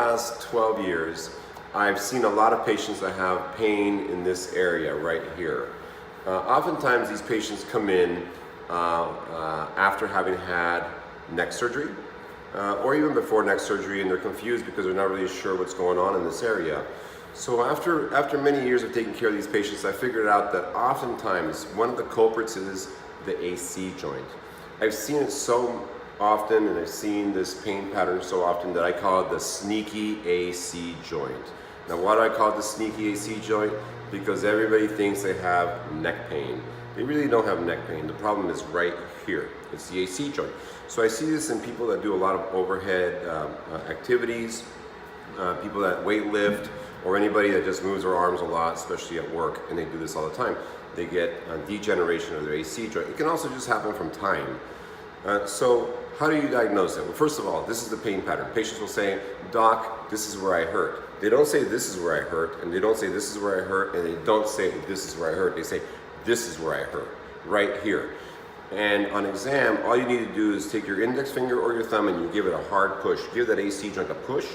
last 12 years, I've seen a lot of patients that have pain in this area right here. Oftentimes these patients come in after having had neck surgery or even before neck surgery, and they're confused because they're not really sure what's going on in this area. So after many years of taking care of these patients, I figured out that oftentimes one of the culprits is the AC joint. I've seen it so often, and I've seen this pain pattern so often that I call it the sneaky AC joint. Now, why do I call it the sneaky AC joint? Because everybody thinks they have neck pain. They really don't have neck pain. The problem is right here. It's the AC joint. So I see this in people that do a lot of overhead activities, people that weight lift, or anybody that just moves their arms a lot, especially at work, and they do this all the time. They get a degeneration of their AC joint. It can also just happen from time. So how do you diagnose it? Well, first of all, this is the pain pattern. Patients will say, "Doc, this is where I hurt." They don't say this is where I hurt, and they don't say this is where I hurt, and they don't say this is where I hurt. They say this is where I hurt, right here. And on exam, all you need to do is take your index finger or your thumb and you give it a hard push. Give that AC joint a push,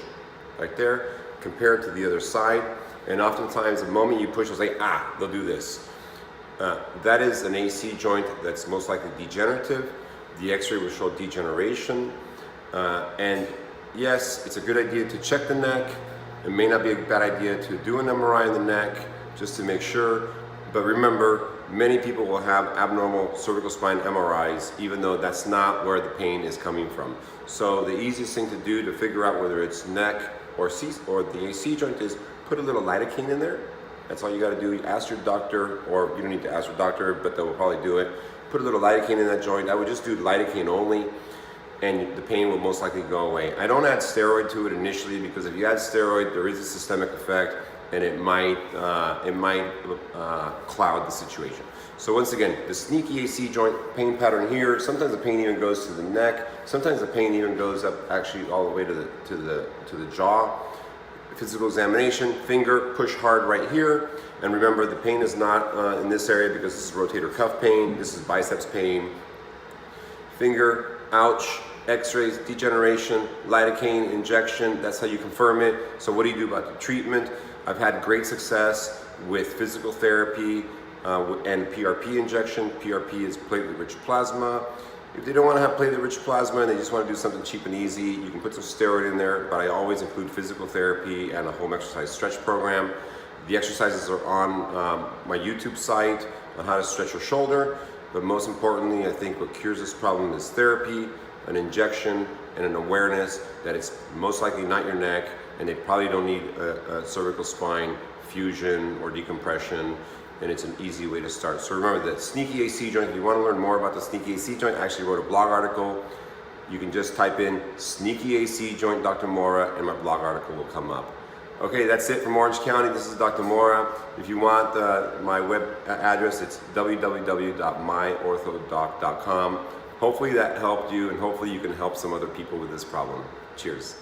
right there. Compare it to the other side, and oftentimes the moment you push, they'll say, "Ah," they'll do this. That is an AC joint that's most likely degenerative. The x-ray will show degeneration. And yes, it's a good idea to check the neck. It may not be a bad idea to do an MRI in the neck just to make sure. But remember, many people will have abnormal cervical spine MRIs, even though that's not where the pain is coming from. So the easiest thing to do to figure out whether it's neck or the AC joint is put a little lidocaine in there. That's all you got to do. You ask your doctor, or you don't need to ask your doctor, but they will probably do it. Put a little lidocaine in that joint. I would just do lidocaine only, and the pain will most likely go away. I don't add steroid to it initially, because if you add steroid, there is a systemic effect, and it might cloud the situation. So once again, the sneaky AC joint pain pattern here. Sometimes the pain even goes to the neck. Sometimes the pain even goes up actually all the way to the jaw. Physical examination, finger, push hard right here. And remember, the pain is not in this area because this is rotator cuff pain. This is biceps pain. Finger, ouch, x-rays, degeneration, lidocaine injection. That's how you confirm it. So what do you do about the treatment? I've had great success with physical therapy and PRP injection. PRP is platelet-rich plasma. If they don't want to have platelet-rich plasma and they just want to do something cheap and easy, you can put some steroid in there, but I always include physical therapy and a home exercise stretch program. The exercises are on my YouTube site on how to stretch your shoulder, but most importantly, I think what cures this problem is therapy, an injection, and an awareness that it's most likely not your neck, and they probably don't need a cervical spine fusion or decompression, and it's an easy way to start. So remember, the sneaky AC joint, if you want to learn more about the sneaky AC joint, I actually wrote a blog article. You can just type in sneaky AC joint Dr. Mora and my blog article will come up. Okay, that's it from Orange County. This is Dr. Mora. If you want my web address, it's www.myorthodoc.com. Hopefully that helped you, and hopefully you can help some other people with this problem. Cheers.